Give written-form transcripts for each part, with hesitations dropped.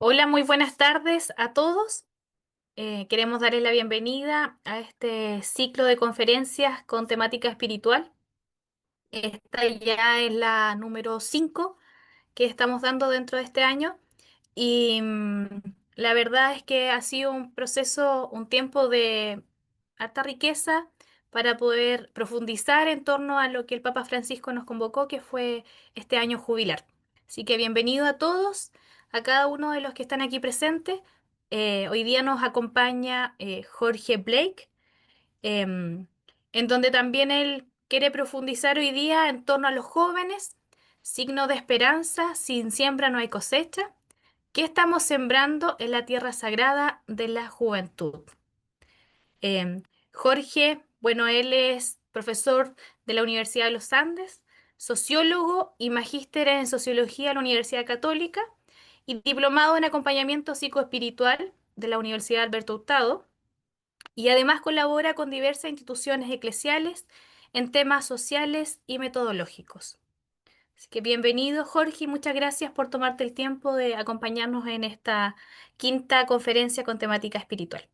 Hola, muy buenas tardes a todos. Queremos darles la bienvenida a este ciclo de conferencias con temática espiritual. Esta ya es la número 5 que estamos dando dentro de este año y la verdad es que ha sido un proceso, un tiempo de harta riqueza para poder profundizar en torno a lo que el Papa Francisco nos convocó, que fue este año jubilar. Así que bienvenido a todos, a cada uno de los que están aquí presentes. Hoy día nos acompaña Jorge Blake, em, en donde también él quiere profundizar hoy día en torno a los jóvenes, signo de esperanza, sin siembra no hay cosecha. ¿Qué estamos sembrando en la tierra sagrada de la juventud? Em, Jorge, bueno, él es profesor de la Universidad de los Andes, sociólogo y magíster en sociología de la Universidad Católica y diplomado en acompañamiento psicoespiritual de la Universidad Alberto Hurtado, y además colabora con diversas instituciones eclesiales en temas sociales y metodológicos. Así que bienvenido, Jorge, y muchas gracias por tomarte el tiempo de acompañarnos en esta quinta conferencia con temática espiritual.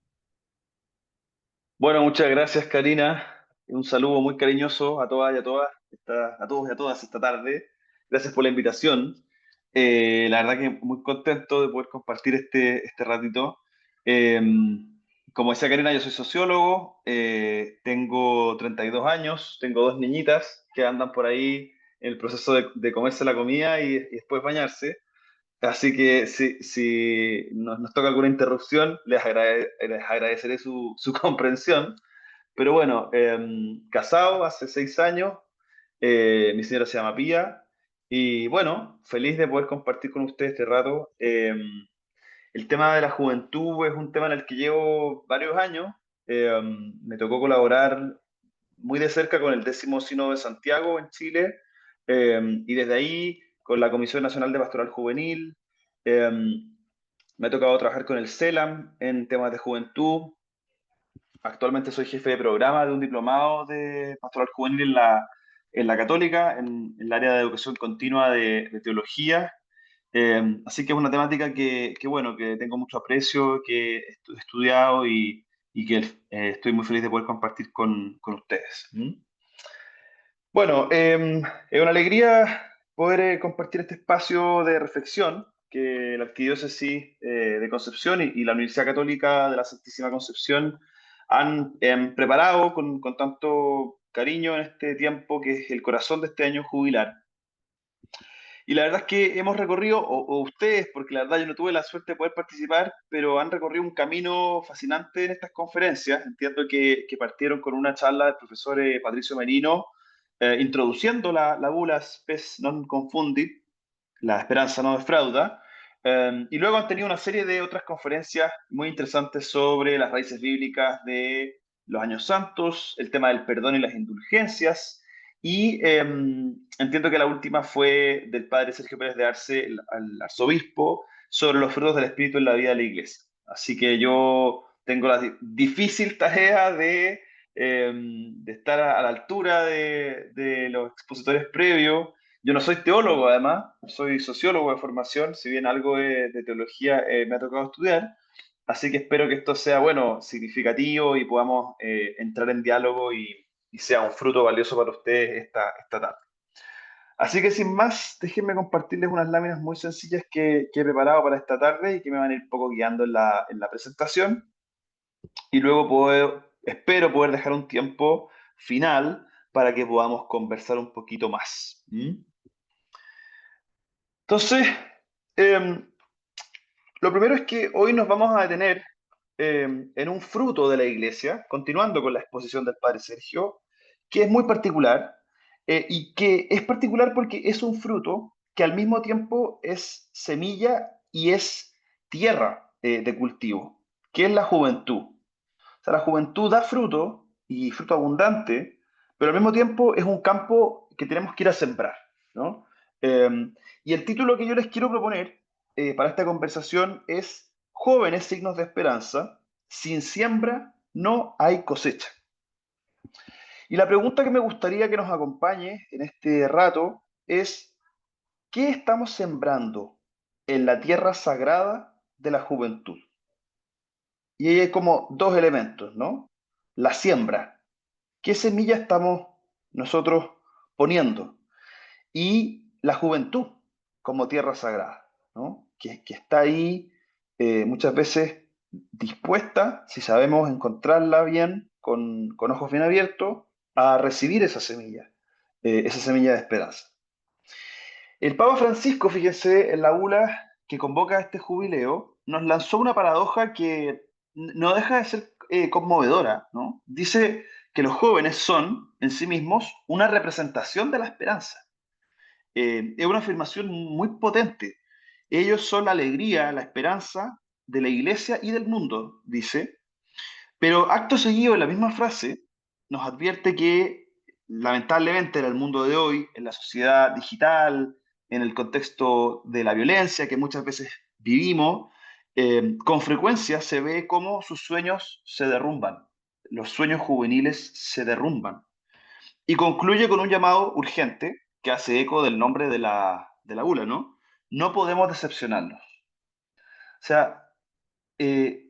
Bueno, muchas gracias, Karina. Un saludo muy cariñoso a todas y a todas, a todos y a todas esta tarde. Gracias por la invitación. La verdad que muy contento de poder compartir este ratito. Eh, Como decía Karina, yo soy sociólogo, tengo 32 años, tengo dos niñitas que andan por ahí en el proceso de comerse la comida y después bañarse. Así que si nos toca alguna interrupción, les agradeceré su comprensión. Pero bueno, casado hace 6 años, mi señora se llama Pía, y bueno, feliz de poder compartir con ustedes este rato. El tema de la juventud es un tema en el que llevo varios años. Me tocó colaborar muy de cerca con el 10º Sínodo de Santiago en Chile, y desde ahí con la Comisión Nacional de Pastoral Juvenil. eh, Me ha tocado trabajar con el CELAM en temas de juventud. Actualmente soy jefe de programa de un diplomado de pastoral juvenil en la Católica, en el área de educación continua de teología. Así que es una temática bueno, que tengo mucho aprecio, que he estudiado y que estoy muy feliz de poder compartir con ustedes. ¿Mm? Bueno, es una alegría poder compartir este espacio de reflexión que la Arquidiócesis de Concepción y la Universidad Católica de la Santísima Concepción han preparado con tanto cariño en este tiempo que es el corazón de este año jubilar. Y la verdad es que hemos recorrido, o ustedes, porque la verdad yo no tuve la suerte de poder participar, pero han recorrido un camino fascinante en estas conferencias. Entiendo que partieron con una charla del profesor Patricio Merino, introduciendo la bula Spes non confundit, la esperanza no defrauda, y luego han tenido una serie de otras conferencias muy interesantes sobre las raíces bíblicas de los años santos, el tema del perdón y las indulgencias, y entiendo que la última fue del padre Sergio Pérez de Arce, el arzobispo, sobre los frutos del Espíritu en la vida de la iglesia. Así que yo tengo la difícil tarea de estar a la altura de los expositores previos. Yo no soy teólogo, además, soy sociólogo de formación, si bien algo de teología me ha tocado estudiar. Así que espero que esto sea, bueno, significativo y podamos entrar en diálogo y sea un fruto valioso para ustedes esta tarde. Así que sin más, déjenme compartirles unas láminas muy sencillas que he preparado para esta tarde y que me van a ir un poco guiando en la presentación. Y luego espero poder dejar un tiempo final para que podamos conversar un poquito más. ¿Mm? Entonces, em, lo primero es que hoy nos vamos a detener en un fruto de la iglesia, continuando con la exposición del Padre Sergio, que es muy particular, y que es particular porque es un fruto que al mismo tiempo es semilla y es tierra de cultivo, que es la juventud. O sea, la juventud da fruto y fruto abundante, pero al mismo tiempo es un campo que tenemos que ir a sembrar, ¿no? Y el título que yo les quiero proponer para esta conversación es Jóvenes signos de esperanza, sin siembra no hay cosecha. Y la pregunta que me gustaría que nos acompañe en este rato es, ¿qué estamos sembrando en la tierra sagrada de la juventud. Y ahí hay como dos elementos, ¿no? La siembra. ¿Qué semilla estamos nosotros poniendo? Y la juventud como tierra sagrada, ¿no? Que está ahí muchas veces dispuesta, si sabemos encontrarla bien, con ojos bien abiertos, a recibir esa semilla de esperanza. El Papa Francisco, fíjense, en la bula que convoca a este jubileo, nos lanzó una paradoja que no deja de ser conmovedora, ¿no? Dice que los jóvenes son, en sí mismos, una representación de la esperanza. Es una afirmación muy potente. Ellos son la alegría, la esperanza de la iglesia y del mundo, dice, pero acto seguido, en la misma frase, nos advierte que lamentablemente en el mundo de hoy, en la sociedad digital, en el contexto de la violencia que muchas veces vivimos, con frecuencia se ve cómo sus sueños se derrumban, los sueños juveniles se derrumban. Y concluye con un llamado urgente que hace eco del nombre de la bula, ¿no? No podemos decepcionarnos. O sea, eh,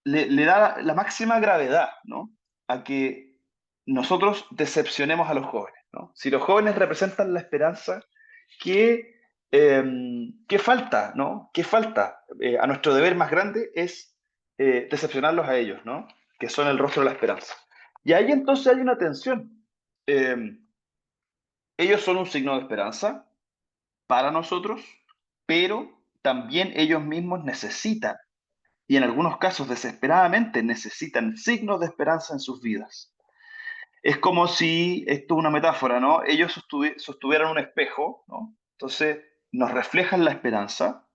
le da la máxima gravedad, ¿no? A que nosotros decepcionemos a los jóvenes, ¿no? Si los jóvenes representan la esperanza, ¿qué, eh, qué falta, ¿no? ¿Qué falta? A nuestro deber más grande es decepcionarlos a ellos, ¿no? Que son el rostro de la esperanza. Y ahí entonces hay una tensión. Eh, Ellos son un signo de esperanza para nosotros, pero también ellos mismos necesitan, y en algunos casos desesperadamente necesitan signos de esperanza en sus vidas. Es como si, esto es una metáfora, ¿no? Ellos sostuvieran un espejo, ¿no? Entonces nos reflejan la esperanza,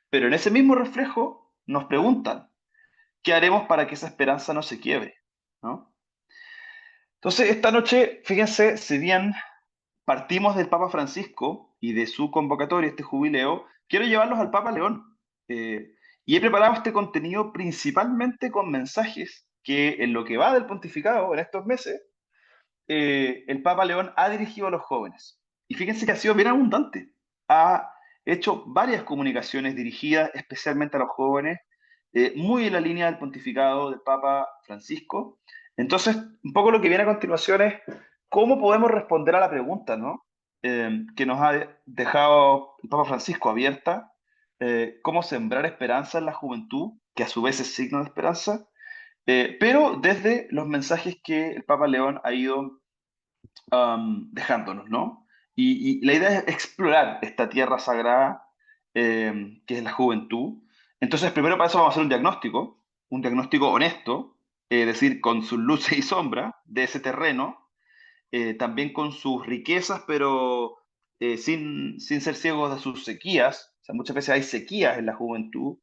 pero en ese mismo reflejo nos preguntan, ¿qué haremos para que esa esperanza no se quiebre? ¿No? Entonces, esta noche, fíjense, si bien partimos del Papa Francisco y de su convocatoria, este jubileo, quiero llevarlos al Papa León. Y he preparado este contenido principalmente con mensajes que en lo que va del pontificado en estos meses, el Papa León ha dirigido a los jóvenes. Y fíjense que ha sido bien abundante. Ha hecho varias comunicaciones dirigidas especialmente a los jóvenes, muy en la línea del pontificado del Papa Francisco. Entonces, un poco lo que viene a continuación es cómo podemos responder a la pregunta, ¿no? Que nos ha dejado el Papa Francisco abierta, cómo sembrar esperanza en la juventud, que a su vez es signo de esperanza, pero desde los mensajes que el Papa León ha ido dejándonos, ¿no? Y la idea es explorar esta tierra sagrada que es la juventud. Entonces, primero para eso vamos a hacer un diagnóstico honesto, es decir, con sus luces y sombras de ese terreno, también con sus riquezas, pero sin ser ciegos de sus sequías. O sea, muchas veces hay sequías en la juventud.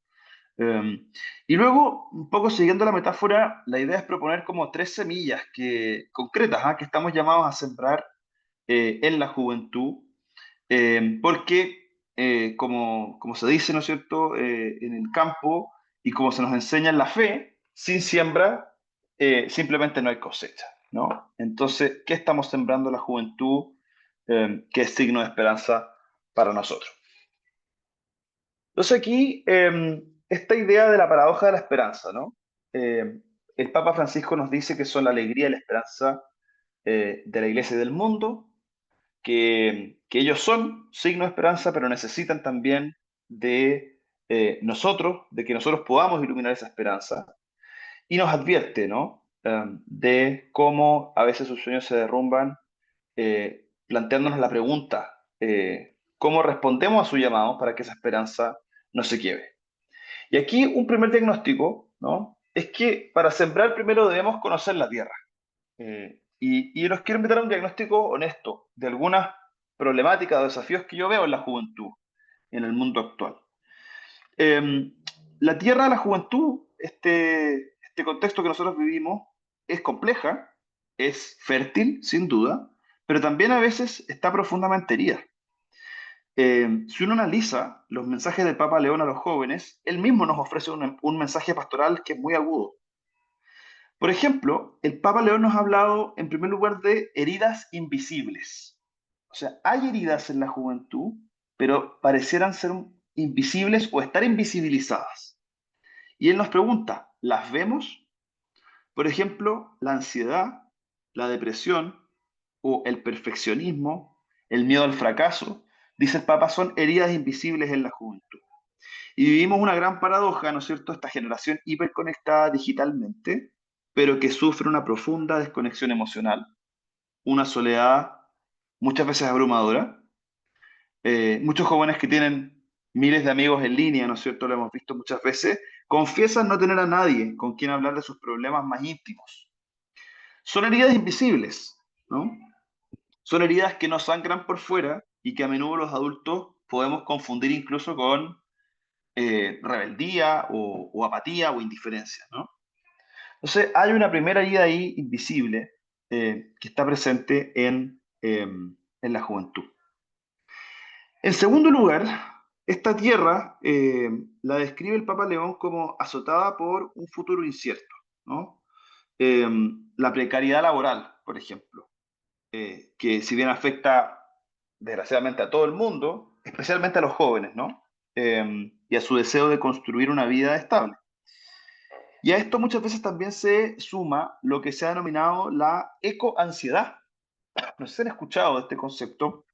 Y luego, un poco siguiendo la metáfora, la idea es proponer como tres semillas concretas, que estamos llamados a sembrar en la juventud, porque, como se dice, ¿no es cierto?, en el campo y como se nos enseña en la fe, sin siembra simplemente no hay cosecha, ¿no? Entonces, ¿qué estamos sembrando en la juventud que es signo de esperanza para nosotros? Entonces aquí, esta idea de la paradoja de la esperanza, ¿no? El Papa Francisco nos dice que son la alegría y la esperanza de la iglesia y del mundo, que ellos son signo de esperanza, pero necesitan también de nosotros, de que nosotros podamos iluminar esa esperanza. Y nos advierte, ¿no? De cómo a veces sus sueños se derrumban, planteándonos la pregunta, ¿cómo respondemos a su llamado para que esa esperanza no se quiebre? Y aquí un primer diagnóstico, ¿no? Es que para sembrar primero debemos conocer la tierra. Y los quiero invitar a un diagnóstico honesto de algunas problemáticas o desafíos que yo veo en la juventud, en el mundo actual. Eh, la tierra de la juventud, este contexto que nosotros vivimos, es compleja, es fértil, sin duda, pero también a veces está profundamente herida. Si uno analiza los mensajes del Papa León a los jóvenes, él mismo nos ofrece un mensaje pastoral que es muy agudo. Por ejemplo, el Papa León nos ha hablado en primer lugar de heridas invisibles. O sea, hay heridas en la juventud, pero parecieran ser invisibles o estar invisibilizadas. Y él nos pregunta, ¿las vemos? Por ejemplo, la ansiedad, la depresión o el perfeccionismo, el miedo al fracaso, dice el Papa, son heridas invisibles en la juventud. Y vivimos una gran paradoja, ¿no es cierto? Esta generación hiperconectada digitalmente, pero que sufre una profunda desconexión emocional, una soledad muchas veces abrumadora. Muchos jóvenes que tienen miles de amigos en línea, ¿no es cierto? Lo hemos visto muchas veces, confiesan no tener a nadie con quien hablar de sus problemas más íntimos. Son heridas invisibles, ¿no? Son heridas que no sangran por fuera y que a menudo los adultos podemos confundir incluso con rebeldía o apatía o indiferencia, ¿no? Entonces, hay una primera herida ahí invisible que está presente en la juventud. En segundo lugar, esta tierra la describe el Papa León como azotada por un futuro incierto, ¿no? Eh, la precariedad laboral, por ejemplo, que si bien afecta desgraciadamente a todo el mundo, especialmente a los jóvenes, ¿no? Y a su deseo de construir una vida estable. Y a esto muchas veces también se suma lo que se ha denominado la ecoansiedad. No sé si han escuchado de este concepto,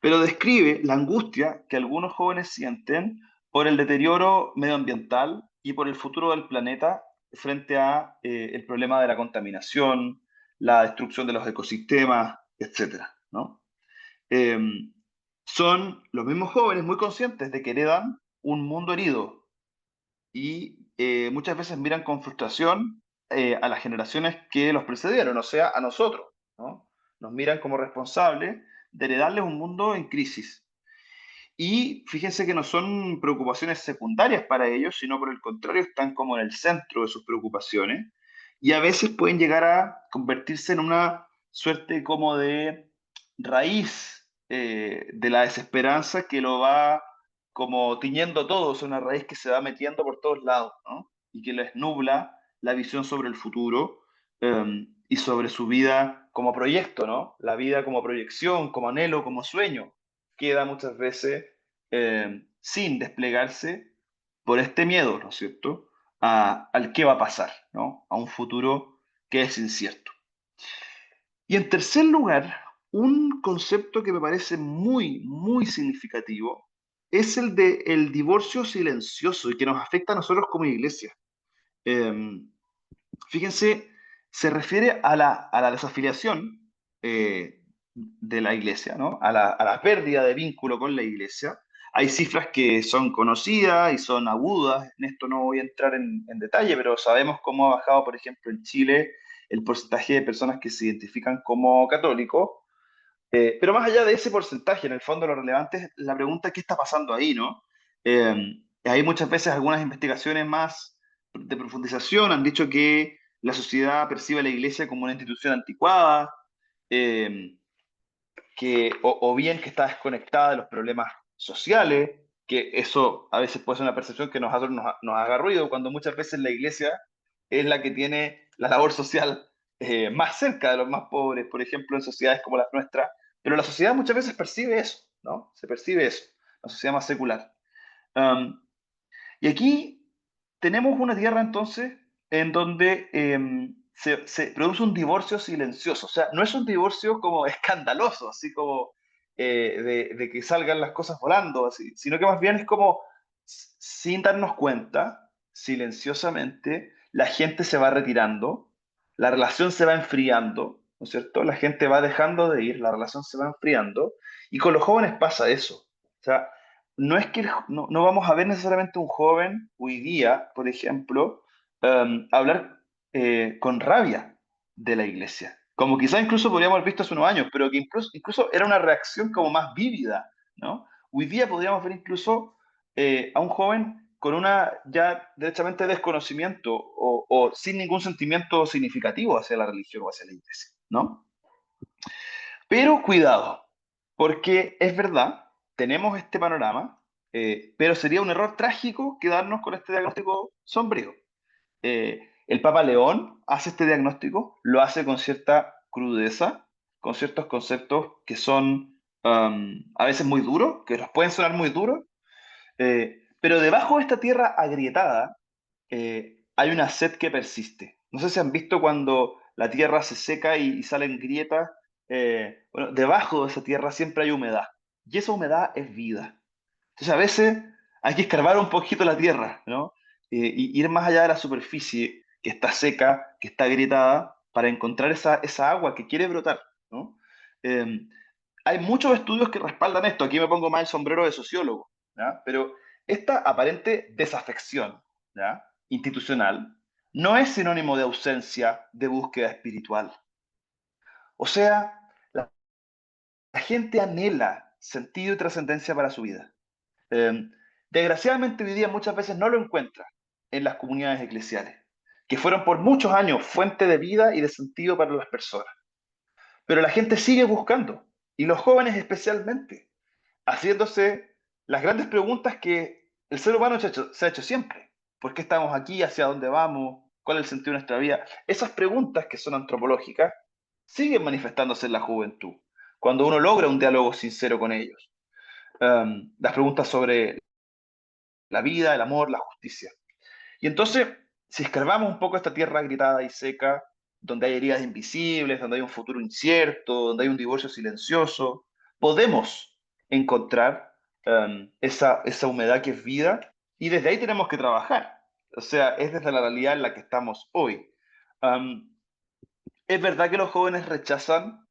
pero describe la angustia que algunos jóvenes sienten por el deterioro medioambiental y por el futuro del planeta frente a el problema de la contaminación, la destrucción de los ecosistemas, etcétera, ¿no? Eh, Son los mismos jóvenes muy conscientes de que heredan un mundo herido y muchas veces miran con frustración a las generaciones que los precedieron, o sea, a nosotros, ¿no? Nos miran como responsables de heredarles un mundo en crisis. Y fíjense que no son preocupaciones secundarias para ellos, sino por el contrario, están como en el centro de sus preocupaciones y a veces pueden llegar a convertirse en una suerte como de raíz de la desesperanza que lo va como tiñendo todo, es una raíz que se va metiendo por todos lados, ¿no? Y que les nubla la visión sobre el futuro y sobre su vida como proyecto, ¿no? La vida como proyección, como anhelo, como sueño queda muchas veces sin desplegarse por este miedo, ¿no es cierto?, al qué va a pasar, ¿no? A un futuro que es incierto. Y en tercer lugar, un concepto que me parece muy, muy significativo es el de el divorcio silencioso y que nos afecta a nosotros como iglesia. Eh, Fíjense, se refiere a la desafiliación de la iglesia, ¿no? A la pérdida de vínculo con la iglesia. Hay cifras que son conocidas y son agudas, en esto no voy a entrar en detalle, pero sabemos cómo ha bajado, por ejemplo, en Chile el porcentaje de personas que se identifican como católicos, pero más allá de ese porcentaje, en el fondo lo relevante es la pregunta, ¿qué está pasando ahí, no? Hay muchas veces algunas investigaciones más de profundización han dicho que la sociedad percibe a la iglesia como una institución anticuada, eh, o bien que está desconectada de los problemas sociales, que eso a veces puede ser una percepción que nos haga ruido, cuando muchas veces la iglesia es la que tiene la labor social más cerca de los más pobres, por ejemplo, en sociedades como las nuestras, pero la sociedad muchas veces percibe eso, ¿no? Se percibe eso, la sociedad más secular. Um, y aquí tenemos una tierra entonces en donde se produce un divorcio silencioso. O sea, no es un divorcio como escandaloso, así como de que salgan las cosas volando, así, sino que más bien es como sin darnos cuenta, silenciosamente, la gente se va retirando, la relación se va enfriando, ¿no es cierto? La gente va dejando de ir, la relación se va enfriando, y con los jóvenes pasa eso. O sea, no es que no vamos a ver necesariamente un joven hoy día, por ejemplo, hablar con rabia de la iglesia, como quizás incluso podríamos haber visto hace unos años, pero que incluso era una reacción como más vívida, ¿no? Hoy día podríamos ver incluso a un joven con una ya derechamente desconocimiento o sin ningún sentimiento significativo hacia la religión o hacia la iglesia, ¿no? Pero cuidado, porque es verdad, tenemos este panorama, pero sería un error trágico quedarnos con este diagnóstico sombrío. El Papa León hace este diagnóstico, lo hace con cierta crudeza, con ciertos conceptos que son a veces muy duros, que nos pueden sonar muy duros, pero debajo de esta tierra agrietada hay una sed que persiste. No sé si han visto cuando la tierra se seca y salen grietas. Bueno, debajo de esa tierra siempre hay humedad. Y esa humedad es vida. Entonces, a veces hay que escarbar un poquito la tierra, ¿no? Y ir más allá de la superficie que está seca, que está agrietada, para encontrar esa agua que quiere brotar, ¿no? Eh, Hay muchos estudios que respaldan esto. Aquí me pongo más el sombrero de sociólogo, ¿ya? Pero esta aparente desafección, ¿ya?, institucional no es sinónimo de ausencia de búsqueda espiritual. O sea, la gente anhela sentido y trascendencia para su vida. Eh, Desgraciadamente hoy día muchas veces no lo encuentra en las comunidades eclesiales, que fueron por muchos años fuente de vida y de sentido para las personas. Pero la gente sigue buscando, y los jóvenes especialmente, haciéndose las grandes preguntas que el ser humano se ha hecho siempre. ¿Por qué estamos aquí? ¿Hacia dónde vamos? ¿Cuál es el sentido de nuestra vida? Esas preguntas que son antropológicas siguen manifestándose en la juventud, cuando uno logra un diálogo sincero con ellos. Las preguntas sobre la vida, el amor, la justicia. Y entonces, si escarbamos un poco esta tierra gritada y seca, donde hay heridas invisibles, donde hay un futuro incierto, donde hay un divorcio silencioso, podemos encontrar esa humedad que es vida, y desde ahí tenemos que trabajar. O sea, es desde la realidad en la que estamos hoy. Um, es verdad que los jóvenes rechazan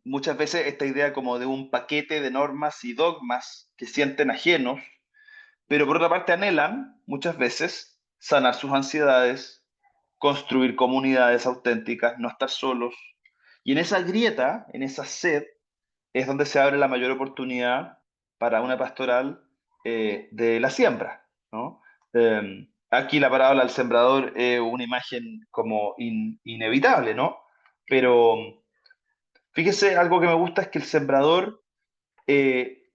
muchas veces esta idea como de un paquete de normas y dogmas que sienten ajenos, pero por otra parte anhelan muchas veces sanar sus ansiedades, construir comunidades auténticas, no estar solos. Y en esa grieta, en esa sed, es donde se abre la mayor oportunidad para una pastoral de la siembra, ¿no? Aquí la parábola del sembrador es una imagen como inevitable, ¿no? Pero fíjese, algo que me gusta es que el sembrador eh,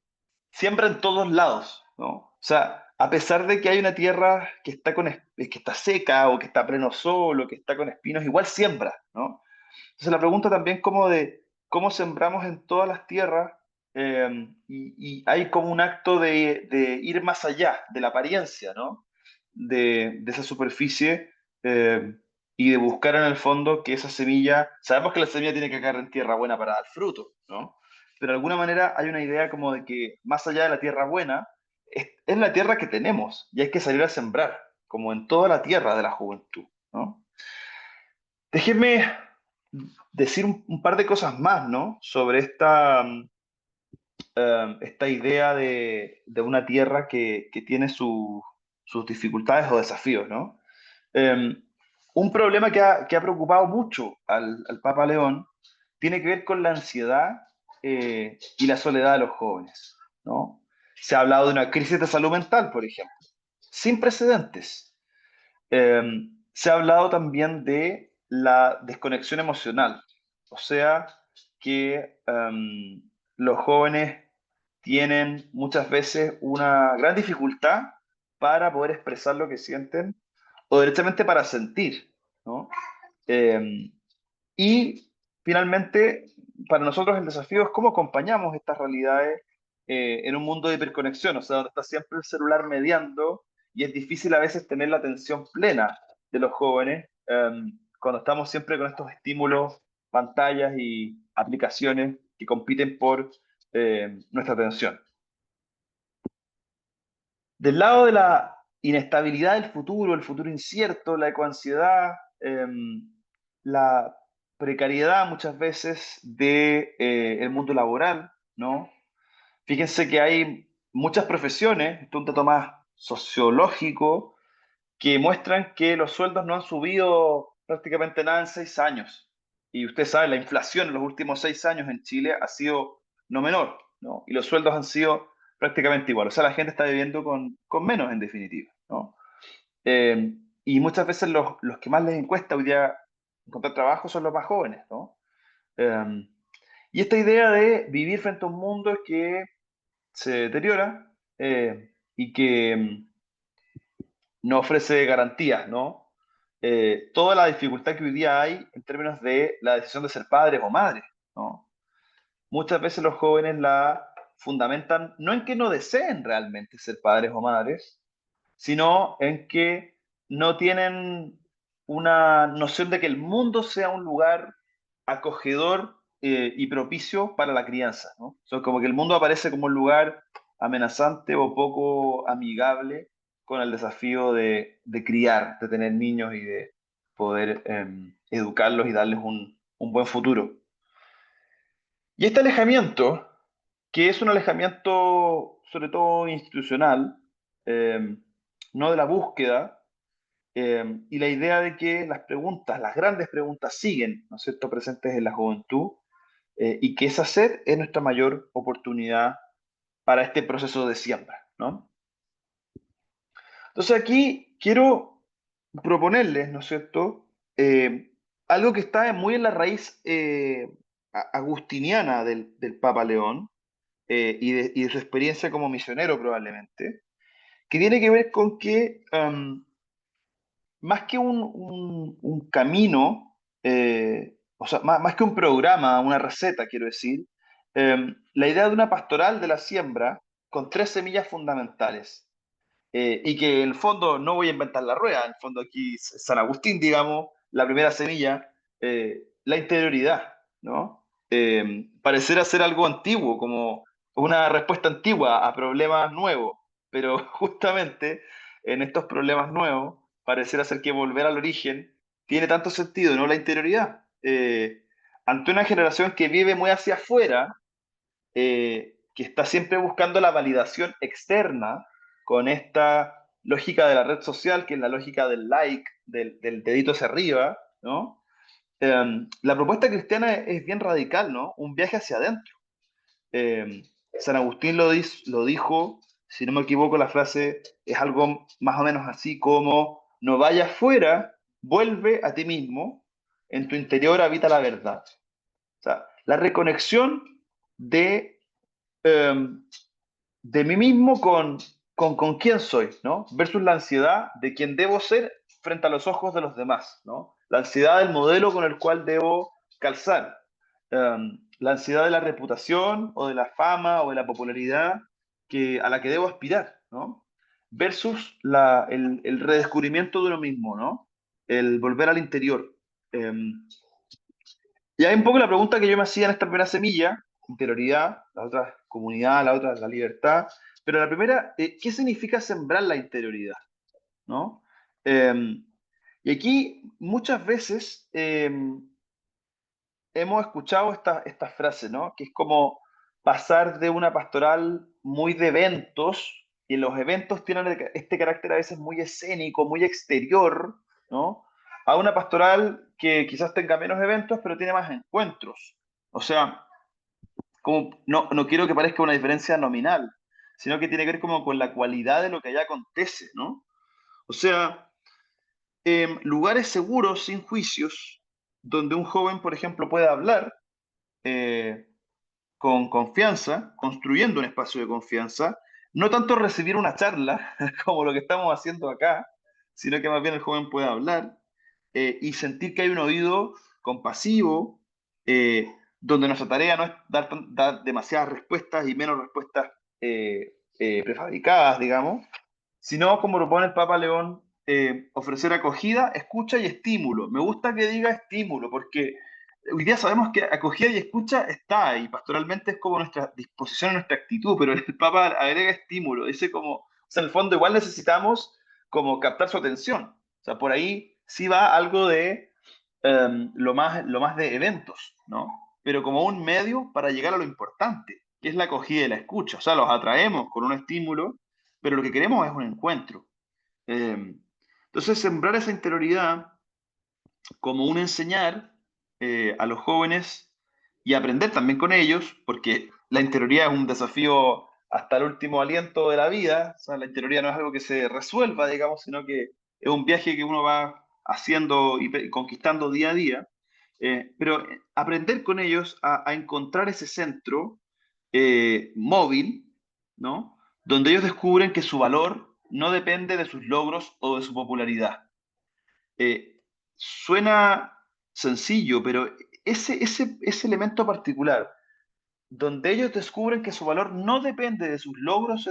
siembra en todos lados, ¿no? O sea, a pesar de que hay una tierra que está, que está seca o que está a pleno sol o que está con espinos, igual siembra, ¿no? Entonces la pregunta también como de cómo sembramos en todas las tierras, y hay como un acto de ir más allá de la apariencia, ¿no? De esa superficie, eh, y de buscar en el fondo que esa semilla, sabemos que la semilla tiene que caer en tierra buena para dar fruto, ¿no? Pero de alguna manera hay una idea como de que más allá de la tierra buena, es la tierra que tenemos y hay que salir a sembrar, como en toda la tierra de la juventud, ¿no? Déjenme decir un par de cosas más, ¿no? Sobre esta idea de una tierra que tiene sus dificultades o desafíos, ¿no? Eh, un problema que ha preocupado mucho al Papa León tiene que ver con la ansiedad y la soledad de los jóvenes, ¿no? Se ha hablado de una crisis de salud mental, por ejemplo, sin precedentes. Se ha hablado también de la desconexión emocional, o sea, que los jóvenes tienen muchas veces una gran dificultad para poder expresar lo que sienten o directamente para sentir, ¿no? Eh, y finalmente, para nosotros el desafío es cómo acompañamos estas realidades en un mundo de hiperconexión, o sea, donde está siempre el celular mediando y es difícil a veces tener la atención plena de los jóvenes cuando estamos siempre con estos estímulos, pantallas y aplicaciones que compiten por nuestra atención. Del lado de la inestabilidad del futuro, el futuro incierto, la ecoansiedad, la precariedad muchas veces de, el mundo laboral, ¿no? Fíjense que hay muchas profesiones, esto es un dato más sociológico, que muestran que los sueldos no han subido prácticamente nada en 6 años. Y usted sabe, la inflación en los últimos 6 años en Chile ha sido no menor, ¿no? Y los sueldos han sido prácticamente igual. O sea, la gente está viviendo con menos en definitiva, ¿no? Eh, y muchas veces los que más les cuesta hoy día encontrar trabajo son los más jóvenes, ¿no? Eh, y esta idea de vivir frente a un mundo que se deteriora y que no ofrece garantías, ¿no? Toda la dificultad que hoy día hay en términos de la decisión de ser padres o madres, ¿no? Muchas veces los jóvenes la fundamentan no en que no deseen realmente ser padres o madres, sino en que no tienen una noción de que el mundo sea un lugar acogedor y propicio para la crianza, ¿no? O sea, como que el mundo aparece como un lugar amenazante o poco amigable con el desafío de criar, de tener niños y de poder educarlos y darles un buen futuro. Y este alejamiento, que es un alejamiento sobre todo institucional, eh, no de la búsqueda, y la idea de que las preguntas, las grandes preguntas siguen, ¿no es cierto?, presentes en la juventud, y que esa sed es nuestra mayor oportunidad para este proceso de siembra, ¿no? Entonces aquí quiero proponerles, ¿no es cierto?, algo que está muy en la raíz agustiniana del Papa León, y de su experiencia como misionero probablemente, que tiene que ver con que más que un camino, o sea, más que un programa, una receta, quiero decir, la idea de una pastoral de la siembra con tres semillas fundamentales. Y que en el fondo no voy a inventar la rueda, en el fondo aquí San Agustín, digamos, la primera semilla, la interioridad, ¿no? Parecer ser algo antiguo, como una respuesta antigua a problemas nuevos, pero justamente en estos problemas nuevos, pareciera ser que volver al origen tiene tanto sentido, ¿no? La interioridad. Ante una generación que vive muy hacia afuera, que está siempre buscando la validación externa con esta lógica de la red social, que es la lógica del like, del dedito hacia arriba, ¿no? La propuesta cristiana es bien radical, ¿no? Un viaje hacia adentro. Eh, San Agustín lo dijo, si no me equivoco, la frase es algo más o menos así como, no vayas fuera, vuelve a ti mismo, en tu interior habita la verdad. O sea, la reconexión de eh, de mí mismo con quién soy, ¿no? Versus la ansiedad de quién debo ser frente a los ojos de los demás, ¿no? La ansiedad del modelo con el cual debo calzar. La ansiedad de la reputación o de la fama o de la popularidad a la que debo aspirar, ¿no? Versus el redescubrimiento de uno mismo, ¿no? El volver al interior. Um, y hay un poco la pregunta que yo me hacía en esta primera semilla, interioridad, la otra comunidad, la otra la libertad, pero la primera, ¿qué significa sembrar la interioridad? ¿No? Eh, y aquí muchas veces hemos escuchado esta frase, ¿no? Que es como pasar de una pastoral muy de eventos, y los eventos tienen este carácter a veces muy escénico, muy exterior, ¿no? A una pastoral que quizás tenga menos eventos, pero tiene más encuentros. O sea, como, no quiero que parezca una diferencia nominal, sino que tiene que ver como con la cualidad de lo que allá acontece, ¿no? O sea, lugares seguros, sin juicios, donde un joven, por ejemplo, pueda hablar, eh, con confianza, construyendo un espacio de confianza, no tanto recibir una charla como lo que estamos haciendo acá, sino que más bien el joven pueda hablar, y sentir que hay un oído compasivo, donde nuestra tarea no es dar demasiadas respuestas y menos respuestas prefabricadas, digamos, sino, como propone el Papa León, ofrecer acogida, escucha y estímulo. Me gusta que diga estímulo, porque hoy día sabemos que acogida y escucha está ahí, pastoralmente es como nuestra disposición, nuestra actitud, pero el Papa agrega estímulo, dice como, o sea, en el fondo igual necesitamos como captar su atención. O sea, por ahí sí va algo de lo más de eventos, ¿no? Pero como un medio para llegar a lo importante, que es la acogida y la escucha. O sea, los atraemos con un estímulo, pero lo que queremos es un encuentro. Eh, entonces, sembrar esa interioridad como un enseñar a los jóvenes y aprender también con ellos, porque la interioridad es un desafío hasta el último aliento de la vida. O sea, la interioridad no es algo que se resuelva, digamos, sino que es un viaje que uno va haciendo y conquistando día a día. Pero aprender con ellos a encontrar ese centro móvil, ¿no? Donde ellos descubren que su valor no depende de sus logros o de su popularidad. Suena sencillo, pero ese elemento particular, donde ellos descubren que su valor no depende de sus logros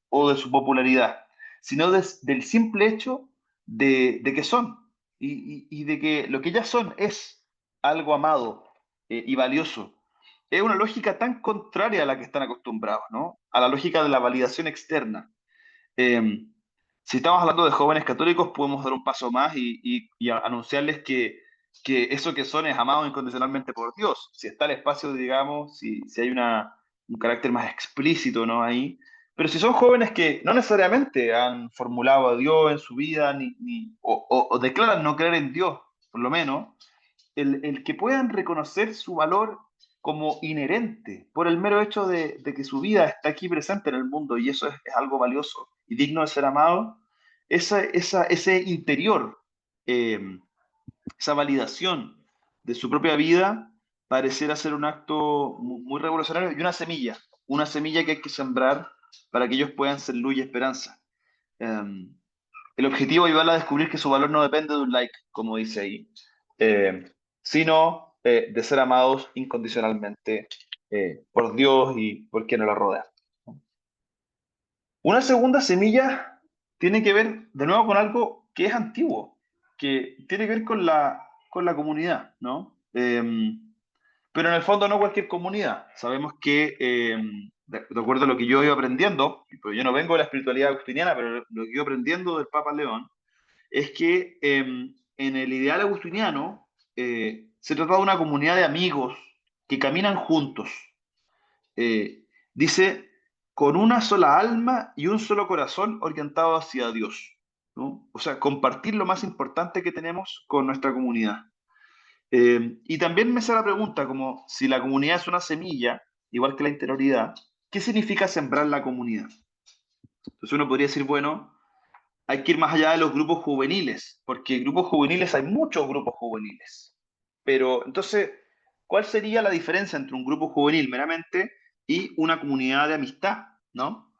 o de su popularidad, sino del simple hecho de que son y de que lo que ellas son es algo amado y valioso. Es una lógica tan contraria a la que están acostumbrados, ¿no? A la lógica de la validación externa. Eh, si estamos hablando de jóvenes católicos, podemos dar un paso más y anunciarles que eso que son es amado incondicionalmente por Dios. Si está el espacio, digamos, si hay un carácter más explícito, ¿no? Ahí. Pero si son jóvenes que no necesariamente han formulado a Dios en su vida o declaran no creer en Dios, por lo menos, el que puedan reconocer su valor como inherente por el mero hecho de que su vida está aquí presente en el mundo y eso es algo valioso y digno de ser amado, ese interior, eh, esa validación de su propia vida pareciera ser un acto muy revolucionario y una semilla que hay que sembrar para que ellos puedan ser luz y esperanza. Eh, el objetivo es ayudarla a descubrir que su valor no depende de un like, como dice ahí, eh, sino de ser amados incondicionalmente por Dios y por quienes la rodean. Una segunda semilla tiene que ver de nuevo con algo que es antiguo, que tiene que ver con la comunidad, ¿no? Pero en el fondo no cualquier comunidad. Sabemos que, de acuerdo a lo que yo he ido aprendiendo, pues yo no vengo de la espiritualidad agustiniana, pero lo que he ido aprendiendo del Papa León, es que en el ideal agustiniano se trata de una comunidad de amigos que caminan juntos. Dice, con una sola alma y un solo corazón orientado hacia Dios, ¿no? O sea, compartir lo más importante que tenemos con nuestra comunidad. Y también me sale la pregunta, como si la comunidad es una semilla, igual que la interioridad, ¿qué significa sembrar la comunidad? Entonces uno podría decir, bueno, hay que ir más allá de los grupos juveniles, porque grupos juveniles hay muchos grupos juveniles. Pero entonces, ¿cuál sería la diferencia entre un grupo juvenil meramente y una comunidad de amistad, ¿no?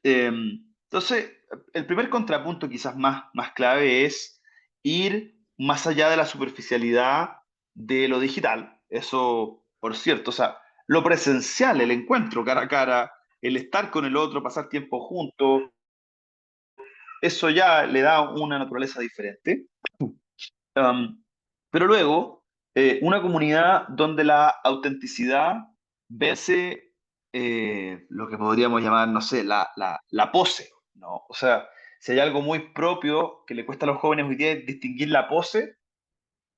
Entonces, el primer contrapunto quizás más clave es ir más allá de la superficialidad de lo digital. Eso, por cierto, o sea, lo presencial, el encuentro cara a cara, el estar con el otro, pasar tiempo juntos, eso ya le da una naturaleza diferente. Um, pero luego, una comunidad donde la autenticidad vence lo que podríamos llamar, no sé, la pose, ¿no? O sea, si hay algo muy propio que le cuesta a los jóvenes hoy día es distinguir la pose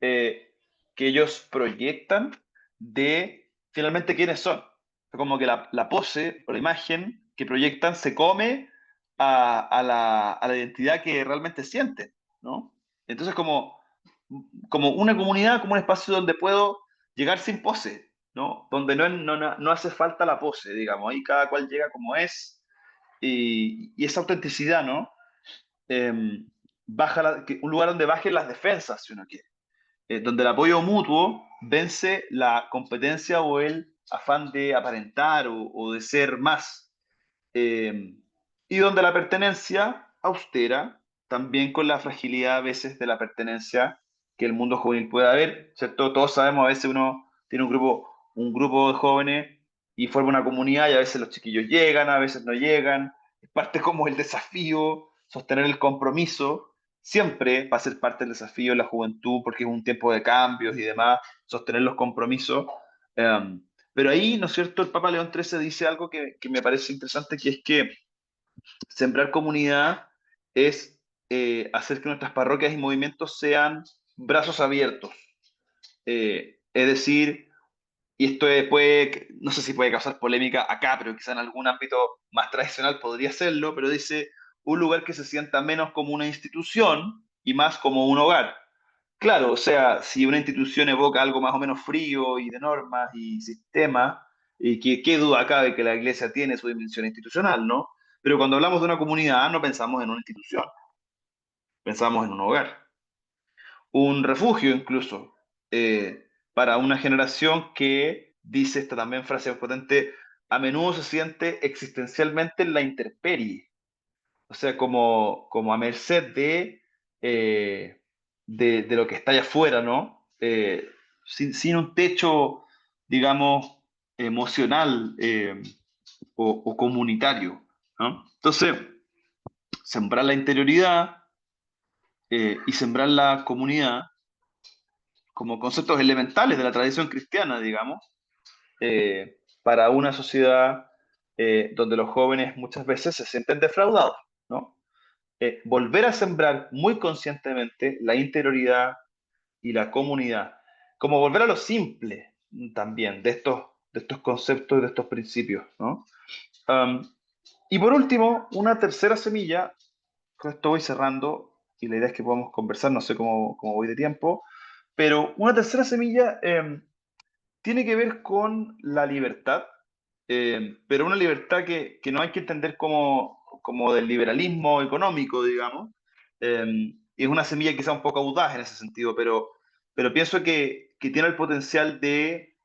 eh, que ellos proyectan de finalmente quiénes son. Como que la pose o la imagen que proyectan se come a la identidad que realmente sienten, ¿no? Entonces, como una comunidad, como un espacio donde puedo llegar sin pose, ¿no? Donde no hace falta la pose, digamos, ahí cada cual llega como es y esa autenticidad, ¿no? Un lugar donde bajen las defensas, si uno quiere donde el apoyo mutuo vence la competencia o el afán de aparentar o de ser más. Eh, y donde la pertenencia austera, también con la fragilidad a veces de la pertenencia que el mundo juvenil puede haber, ¿cierto? Todos sabemos, a veces uno tiene un grupo de jóvenes y forma una comunidad y a veces los chiquillos llegan, a veces no llegan. Es parte como el desafío, sostener el compromiso. Siempre va a ser parte del desafío en la juventud porque es un tiempo de cambios y demás, sostener los compromisos. Um, pero ahí, ¿no es cierto?, el Papa León XIII dice algo que me parece interesante, que es que sembrar comunidad es hacer que nuestras parroquias y movimientos sean brazos abiertos. Es decir, y esto no sé si puede causar polémica acá, pero quizá en algún ámbito más tradicional podría serlo, pero dice un lugar que se sienta menos como una institución y más como un hogar. Claro, o sea, si una institución evoca algo más o menos frío y de normas y sistemas, y qué duda cabe que la iglesia tiene su dimensión institucional, ¿no? Pero cuando hablamos de una comunidad no pensamos en una institución, pensamos en un hogar, un refugio incluso, para una generación que, dice esta también frase potente, a menudo se siente existencialmente en la intemperie, o sea, como a merced eh, de lo que está allá afuera, ¿no? Sin un techo, digamos, emocional o comunitario, ¿no? Entonces, sembrar la interioridad, y sembrar la comunidad como conceptos elementales de la tradición cristiana, digamos, para una sociedad donde los jóvenes muchas veces se sienten defraudados, ¿no? Volver a sembrar muy conscientemente la interioridad y la comunidad, como volver a lo simple también de estos conceptos y de estos principios, ¿no? Um, y por último, una tercera semilla, con esto voy cerrando y la idea es que podamos conversar, no sé cómo voy de tiempo, pero una tercera semilla tiene que ver con la libertad, pero una libertad que no hay que entender como del liberalismo económico, digamos. Es una semilla quizá un poco audaz en ese sentido, pero pienso que tiene el potencial de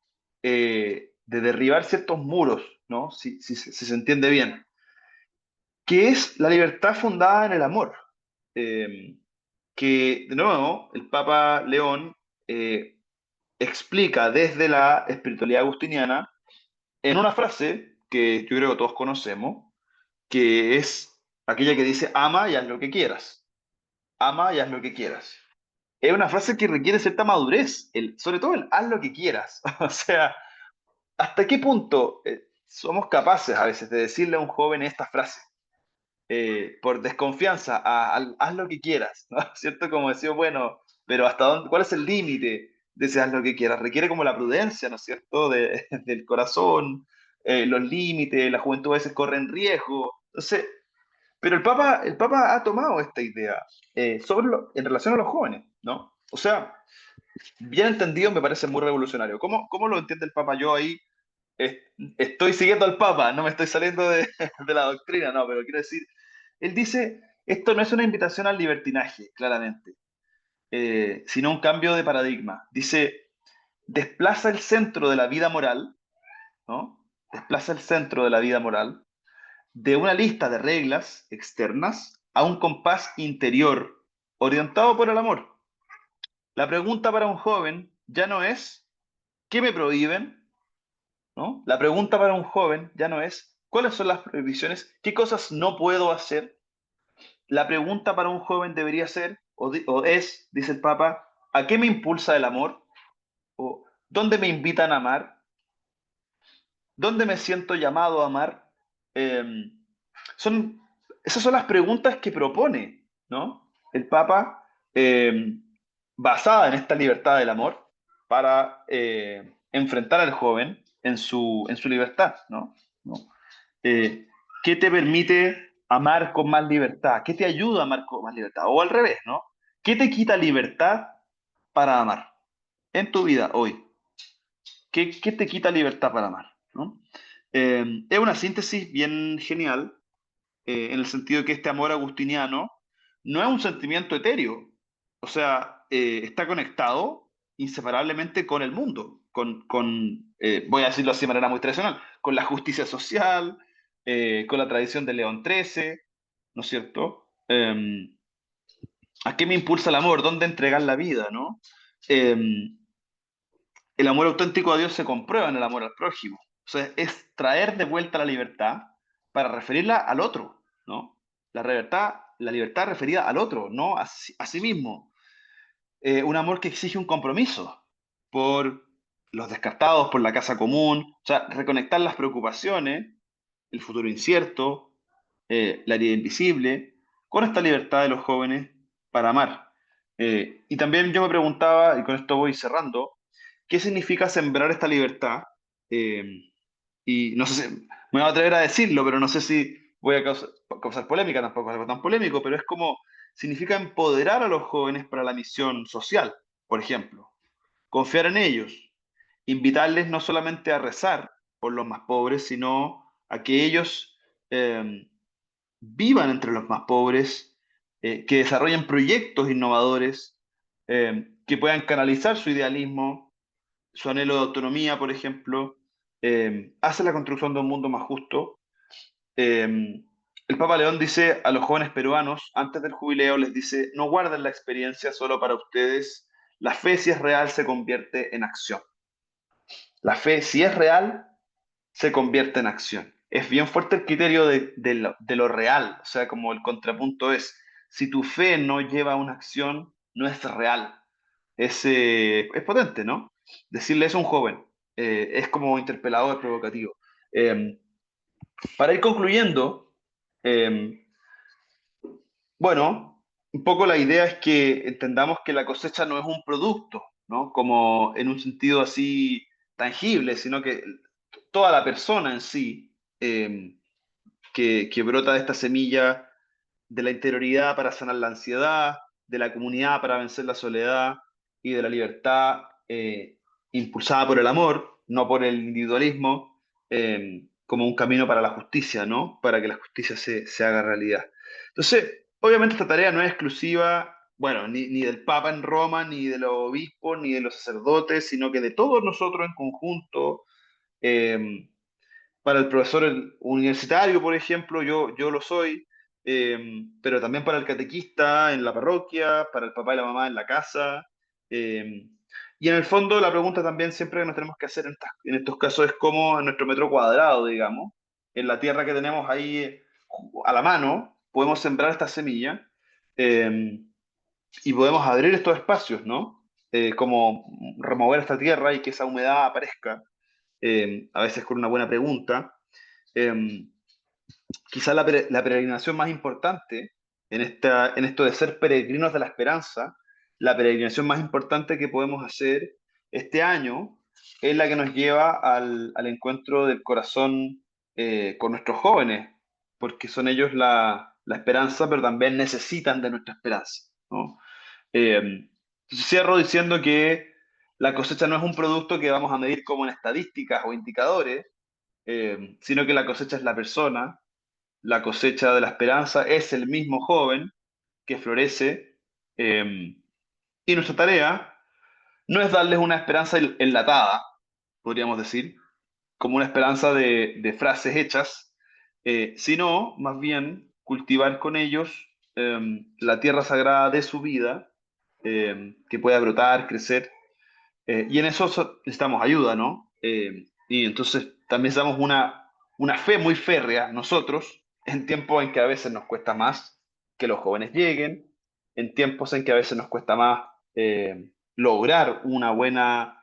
derribar ciertos muros, ¿no? Si se entiende bien, que es la libertad fundada en el amor. Eh, que, de nuevo, el Papa León explica desde la espiritualidad agustiniana en una frase que yo creo que todos conocemos, que es aquella que dice, ama y haz lo que quieras. Ama y haz lo que quieras. Es una frase que requiere cierta madurez, sobre todo el haz lo que quieras. O sea, ¿hasta qué punto somos capaces a veces de decirle a un joven esta frase? Por desconfianza, haz lo que quieras, ¿no? ¿Cierto? Como decía, bueno, pero ¿hasta dónde, cuál es el límite de ese haz lo que quieras? Requiere como la prudencia, ¿no es cierto? Del corazón, los límites, la juventud a veces corre en riesgo. Entonces, pero el Papa ha tomado esta idea en relación a los jóvenes, ¿no? O sea, bien entendido me parece muy revolucionario. ¿Cómo lo entiende el Papa? Yo ahí es- estoy siguiendo al Papa, no me estoy saliendo de la doctrina, no, pero quiero decir, él dice, esto no es una invitación al libertinaje, claramente, sino un cambio de paradigma. Dice, desplaza el centro de la vida moral, ¿no? Desplaza el centro de la vida moral de una lista de reglas externas a un compás interior orientado por el amor. La pregunta para un joven ya no es, ¿qué me prohíben? ¿No? La pregunta para un joven ya no es cuáles son las prohibiciones, qué cosas no puedo hacer. La pregunta para un joven debería ser, o es, dice el Papa, ¿a qué me impulsa el amor? ¿O dónde me invitan a amar? ¿Dónde me siento llamado a amar? Eh, son, esas son las preguntas que propone, ¿no? El Papa, eh, basada en esta libertad del amor, para enfrentar al joven en su libertad, ¿no? ¿No? Eh, ¿Qué te permite amar con más libertad? ¿Qué te ayuda a amar con más libertad? O al revés, ¿no? ¿Qué te quita libertad para amar en tu vida hoy? ¿Qué te quita libertad para amar? ¿No? Es una síntesis bien genial en el sentido de que este amor agustiniano no es un sentimiento etéreo, o sea, está conectado inseparablemente con el mundo, voy a decirlo así de manera muy tradicional, con la justicia social, con la tradición de León XIII, ¿no es cierto? ¿A qué me impulsa el amor? ¿Dónde entregar la vida, no? Eh, el amor auténtico a Dios se comprueba en el amor al prójimo. O sea, es traer de vuelta la libertad para referirla al otro, ¿no? La libertad referida al otro, no a sí mismo. Un amor que exige un compromiso por los descartados, por la casa común, o sea, reconectar las preocupaciones, el futuro incierto, la herida invisible, con esta libertad de los jóvenes para amar. Y también yo me preguntaba, y con esto voy cerrando, ¿qué significa sembrar esta libertad? Eh, y no sé si me voy a atrever a decirlo, pero no sé si voy a causar polémica, tampoco es algo tan polémico, pero es como significa empoderar a los jóvenes para la misión social, por ejemplo, confiar en ellos, invitarles no solamente a rezar por los más pobres, sino a que ellos eh, vivan entre los más pobres, que desarrollen proyectos innovadores, que puedan canalizar su idealismo, su anhelo de autonomía, por ejemplo, hace la construcción de un mundo más justo. El Papa León dice a los jóvenes peruanos, antes del jubileo, les dice, no guarden la experiencia solo para ustedes, la fe si es real se convierte en acción. La fe si es real se convierte en acción. Es bien fuerte el criterio de lo real, o sea, como el contrapunto es, si tu fe no lleva a una acción, no es real. Es potente, ¿no? Decirle eso a un joven es como interpelador, provocativo. Eh, para ir concluyendo, eh, bueno, un poco la idea es que entendamos que la cosecha no es un producto, ¿no? Como en un sentido así tangible, sino que toda la persona en sí, que brota de esta semilla de la interioridad para sanar la ansiedad, de la comunidad para vencer la soledad y de la libertad impulsada por el amor, no por el individualismo, como un camino para la justicia, ¿no? Para que la justicia se haga realidad. Entonces, obviamente esta tarea no es exclusiva, bueno, ni del Papa en Roma, ni de los obispos, ni de los sacerdotes, sino que de todos nosotros en conjunto. eh, para el profesor universitario, por ejemplo, yo lo soy, pero también para el catequista en la parroquia, para el papá y la mamá en la casa. eh, y en el fondo la pregunta también siempre que nos tenemos que hacer en estos casos es cómo en nuestro metro cuadrado, digamos, en la tierra que tenemos ahí a la mano, podemos sembrar esta semilla eh, y podemos abrir estos espacios, ¿no? Como remover esta tierra y que esa humedad aparezca, a veces con una buena pregunta. Eh, Quizá la peregrinación más importante en esto de ser peregrinos de la esperanza, la peregrinación más importante que podemos hacer este año es la que nos lleva al encuentro del corazón con nuestros jóvenes, porque son ellos la esperanza, pero también necesitan de nuestra esperanza, ¿no? Cierro diciendo que la cosecha no es un producto que vamos a medir como en estadísticas o indicadores, sino que la cosecha es la persona, la cosecha de la esperanza es el mismo joven que florece, y nuestra tarea no es darles una esperanza enlatada, podríamos decir, como una esperanza de frases hechas, sino más bien cultivar con ellos la tierra sagrada de su vida, que pueda brotar, crecer, y en eso necesitamos ayuda, ¿no? Y entonces también necesitamos una fe muy férrea nosotros, en tiempos en que a veces nos cuesta más que los jóvenes lleguen, en tiempos en que a veces nos cuesta más lograr una buena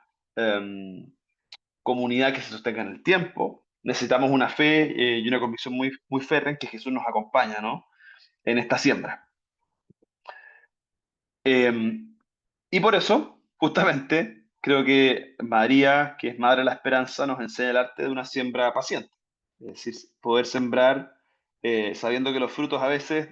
comunidad que se sostenga en el tiempo. Necesitamos una fe y una convicción muy férrea en que Jesús nos acompaña, ¿no? En esta siembra. Eh, Y por eso, justamente, creo que María, que es Madre de la Esperanza, nos enseña el arte de una siembra paciente. Es decir, poder sembrar sabiendo que los frutos a veces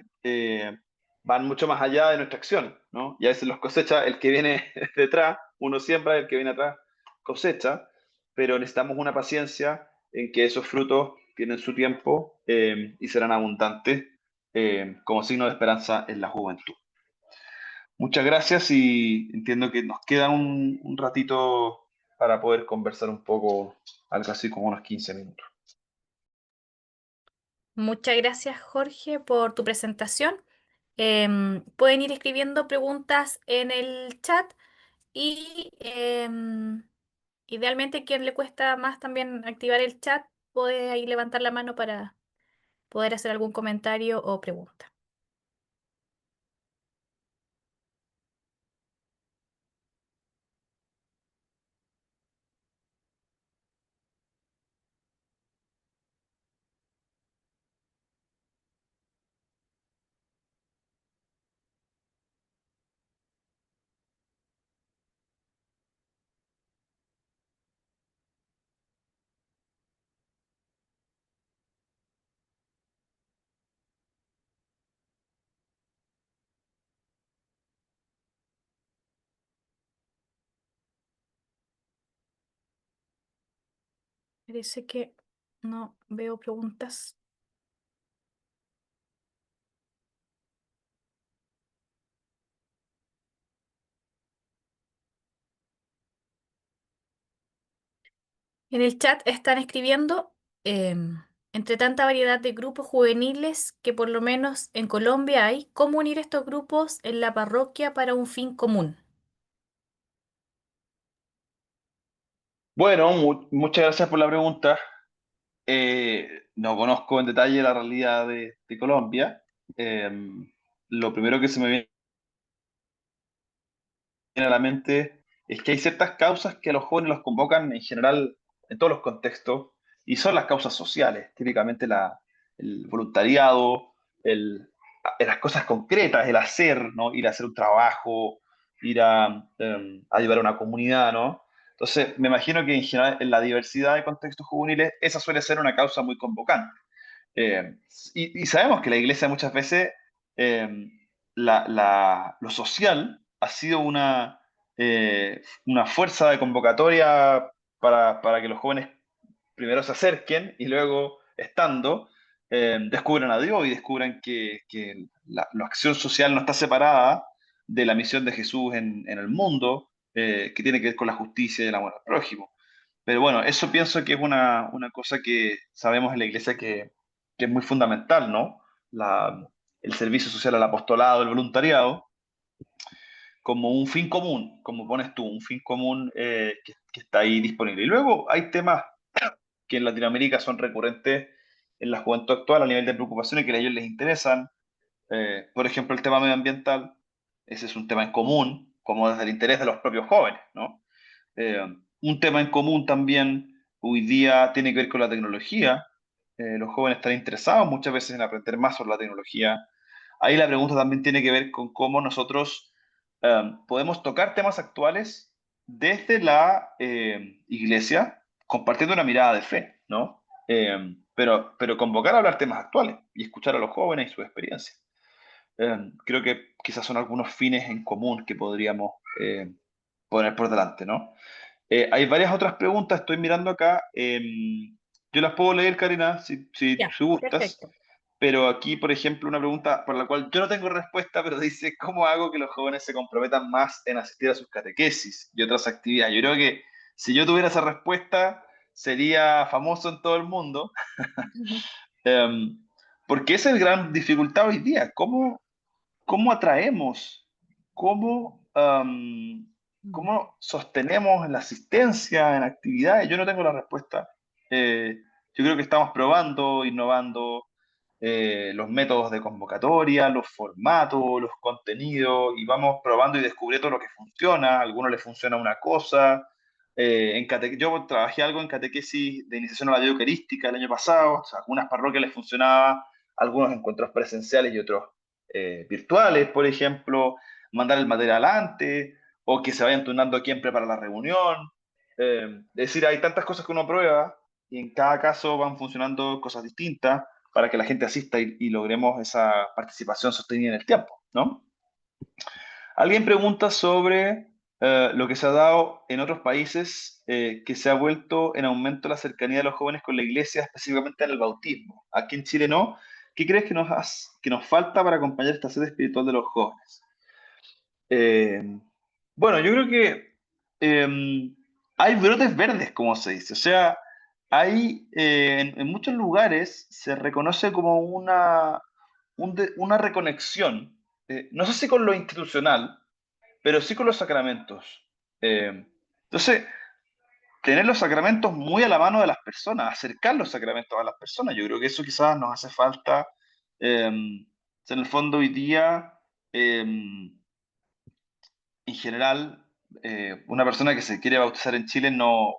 van mucho más allá de nuestra acción, ¿no? Y a veces los cosecha el que viene detrás, uno siembra, el que viene atrás cosecha, pero necesitamos una paciencia en que esos frutos tienen su tiempo y serán abundantes como signo de esperanza en la juventud. Muchas gracias y entiendo que nos queda un ratito para poder conversar un poco, algo así como unos 15 minutos. Muchas gracias, Jorge, por tu presentación. Pueden ir escribiendo preguntas en el chat y idealmente quien le cuesta más también activar el chat puede ahí levantar la mano para poder hacer algún comentario o pregunta. Parece que no veo preguntas. En el chat están escribiendo, entre tanta variedad de grupos juveniles que por lo menos en Colombia hay, ¿cómo unir estos grupos en la parroquia para un fin común? Bueno, muchas gracias por la pregunta. No conozco en detalle la realidad de Colombia. Eh, lo primero que se me viene a la mente es que hay ciertas causas que a los jóvenes los convocan en general en todos los contextos y son las causas sociales, típicamente el voluntariado, el, las cosas concretas, el hacer, ¿no? Ir a hacer un trabajo, ir a ayudar a una comunidad, ¿no? Entonces, me imagino que en general en la diversidad de contextos juveniles esa suele ser una causa muy convocante. Eh, y sabemos que la iglesia muchas veces, eh, lo social ha sido una fuerza de convocatoria para que los jóvenes primero se acerquen y luego, estando, descubran a Dios y descubran que la acción social no está separada de la misión de Jesús en el mundo, que tiene que ver con la justicia y el amor al prójimo. Pero bueno, eso pienso que es una cosa que sabemos en la iglesia que es muy fundamental, ¿no? El servicio social al apostolado, el voluntariado, como un fin común, como pones tú, un fin común que está ahí disponible. Y luego hay temas que en Latinoamérica son recurrentes en la juventud actual a nivel de preocupaciones que a ellos les interesan. Por ejemplo, el tema medioambiental, ese es un tema en común, como desde el interés de los propios jóvenes, ¿no? Eh, un tema en común también hoy día tiene que ver con la tecnología. Los jóvenes están interesados muchas veces en aprender más sobre la tecnología. Ahí la pregunta también tiene que ver con cómo nosotros podemos tocar temas actuales desde la iglesia, compartiendo una mirada de fe, ¿no? Pero convocar a hablar temas actuales y escuchar a los jóvenes y su experiencia. Creo que quizás son algunos fines en común que podríamos poner por delante, ¿no? Hay varias otras preguntas, estoy mirando acá. Yo las puedo leer, Karina, Ya, si gustas. perfecto. Pero aquí, por ejemplo, una pregunta por la cual yo no tengo respuesta, pero dice, ¿cómo hago que los jóvenes se comprometan más en asistir a sus catequesis y otras actividades? Yo creo que si yo tuviera esa respuesta, sería famoso en todo el mundo, Ujú. Em, porque esa es la gran dificultad hoy día. ¿Cómo atraemos? Mm. ¿Cómo sostenemos la asistencia en actividades? Yo no tengo la respuesta. Yo creo que estamos probando, innovando los métodos de convocatoria, los formatos, los contenidos, y vamos probando y descubriendo lo que funciona. A algunos les funciona una cosa. Yo trabajé algo en catequesis de iniciación a la vida eucarística el año pasado. O sea, algunas parroquias les funcionaba, algunos encuentros presenciales y otros virtuales, por ejemplo, mandar el material antes, o que se vayan turnando quién prepara la reunión. Es decir, hay tantas cosas que uno prueba y en cada caso van funcionando cosas distintas para que la gente asista y logremos esa participación sostenida en el tiempo, ¿no? Alguien pregunta sobre lo que se ha dado en otros países, que se ha vuelto en aumento la cercanía de los jóvenes con la iglesia, específicamente en el bautismo. Aquí en Chile no. ¿Qué crees que nos falta para acompañar esta sed espiritual de los jóvenes? Eh, bueno, yo creo que hay brotes verdes, como se dice. O sea, en muchos lugares se reconoce como una reconexión, no sé si con lo institucional, pero sí con los sacramentos. Entonces, tener los sacramentos muy a la mano de las personas, acercar los sacramentos a las personas, yo creo que eso quizás nos hace falta. En el fondo, hoy día, eh, en general, una persona que se quiere bautizar en Chile no,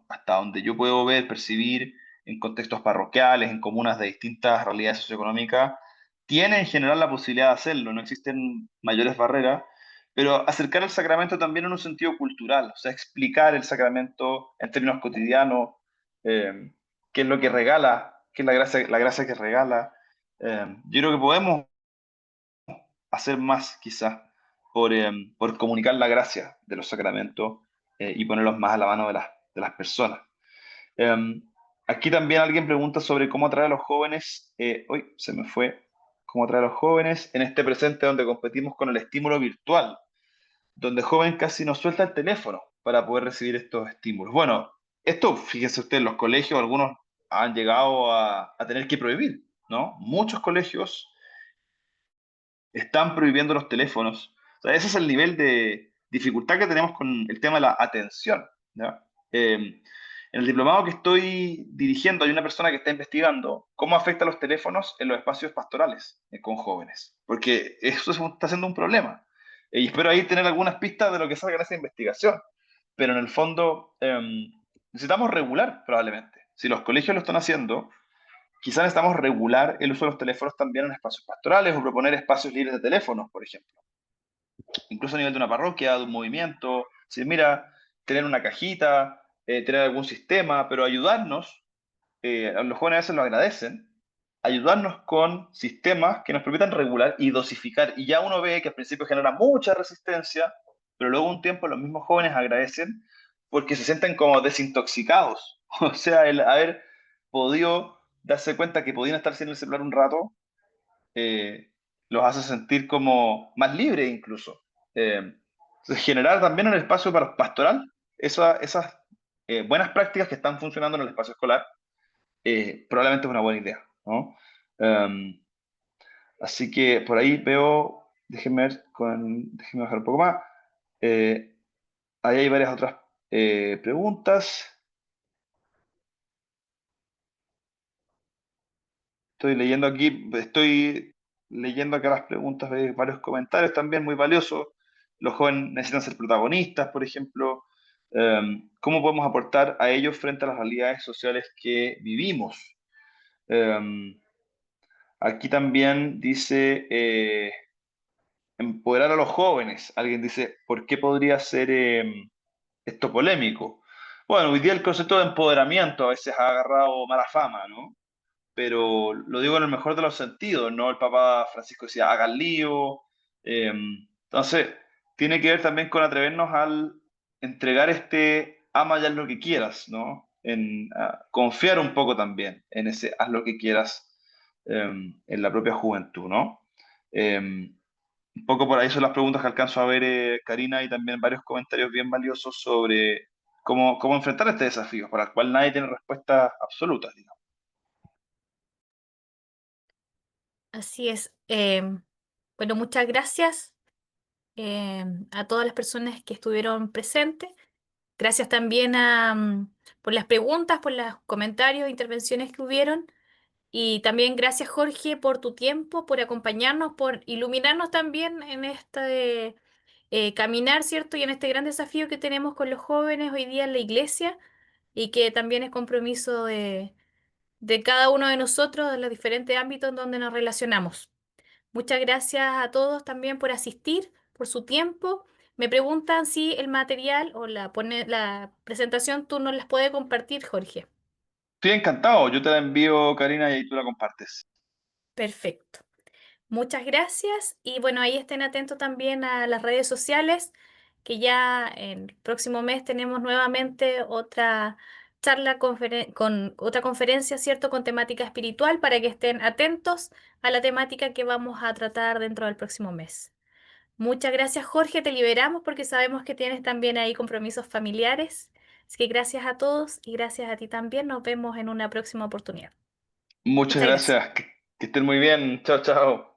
hasta donde yo puedo ver, percibir en contextos parroquiales, en comunas de distintas realidades socioeconómicas, tiene en general la posibilidad de hacerlo, no existen mayores barreras, pero acercar el sacramento también en un sentido cultural, o sea, explicar el sacramento en términos cotidianos, eh, qué es lo que regala, qué es la gracia que regala. Yo creo que podemos hacer más quizás por comunicar la gracia de los sacramentos y ponerlos más a la mano de las personas. Eh, Aquí también alguien pregunta sobre cómo atraer a los jóvenes, hoy se me fue, cómo atraer a los jóvenes en este presente donde competimos con el estímulo virtual, donde el joven casi no suelta el teléfono para poder recibir estos estímulos. Bueno, esto, fíjese usted, en los colegios algunos han llegado a tener que prohibir, ¿no? Muchos colegios están prohibiendo los teléfonos. O sea, ese es el nivel de dificultad que tenemos con el tema de la atención, ¿ya? En el diplomado que estoy dirigiendo hay una persona que está investigando cómo afecta a los teléfonos en los espacios pastorales con jóvenes, porque eso está siendo un problema. Y espero ahí tener algunas pistas de lo que salga en esa investigación. Pero en el fondo necesitamos regular probablemente. Si los colegios lo están haciendo, quizás necesitamos regular el uso de los teléfonos también en espacios pastorales o proponer espacios libres de teléfonos, por ejemplo. Incluso a nivel de una parroquia, de un movimiento. Si mira, tener una cajita, tener algún sistema, pero ayudarnos, a los jóvenes a veces lo agradecen, ayudarnos con sistemas que nos permitan regular y dosificar. Y ya uno ve que al principio genera mucha resistencia, pero luego un tiempo los mismos jóvenes agradecen porque se sienten como desintoxicados. O sea, el haber podido darse cuenta que podían estar sin el celular un rato, los hace sentir como más libres incluso. Generar también en el espacio pastoral esas buenas prácticas que están funcionando en el espacio escolar, probablemente es una buena idea, ¿no? Um, Así que por ahí veo, déjenme bajar un poco más. Eh, Ahí hay varias otras preguntas. Estoy leyendo acá las preguntas de varios comentarios también muy valiosos. Los jóvenes necesitan ser protagonistas, por ejemplo. ¿Cómo podemos aportar a ellos frente a las realidades sociales que vivimos? Um, Aquí también dice empoderar a los jóvenes. Alguien dice, ¿por qué podría ser esto polémico? Bueno, hoy día el concepto de empoderamiento a veces ha agarrado mala fama, ¿no? Pero lo digo en el mejor de los sentidos, ¿no? El Papa Francisco decía, hagan lío. eh, entonces, tiene que ver también con atrevernos al entregar este ama y haz lo que quieras, ¿no? Confiar un poco también en ese haz lo que quieras en la propia juventud, ¿no? Un poco por ahí son las preguntas que alcanzo a ver, Karina, y también varios comentarios bien valiosos sobre cómo enfrentar este desafío, para el cual nadie tiene respuestas absolutas, digamos. Así es. Bueno, muchas gracias a todas las personas que estuvieron presentes. Gracias también por las preguntas, por los comentarios, intervenciones que hubieron. Y también gracias, Jorge, por tu tiempo, por acompañarnos, por iluminarnos también en este caminar, ¿cierto? Y en este gran desafío que tenemos con los jóvenes hoy día en la iglesia y que también es compromiso de cada uno de nosotros en los diferentes ámbitos en donde nos relacionamos. Muchas gracias a todos también por asistir, por su tiempo. Me preguntan si el material o la presentación tú nos las puedes compartir, Jorge. Estoy encantado, yo te la envío, Karina, y ahí tú la compartes. Perfecto. Muchas gracias y bueno, ahí estén atentos también a las redes sociales, que ya el próximo mes tenemos nuevamente otra con otra conferencia, ¿cierto? Con temática espiritual para que estén atentos a la temática que vamos a tratar dentro del próximo mes. Muchas gracias, Jorge. Te liberamos porque sabemos que tienes también ahí compromisos familiares. Así que gracias a todos y gracias a ti también. Nos vemos en una próxima oportunidad. Muchas Muchas gracias. gracias, que estén muy bien. Chao, chao.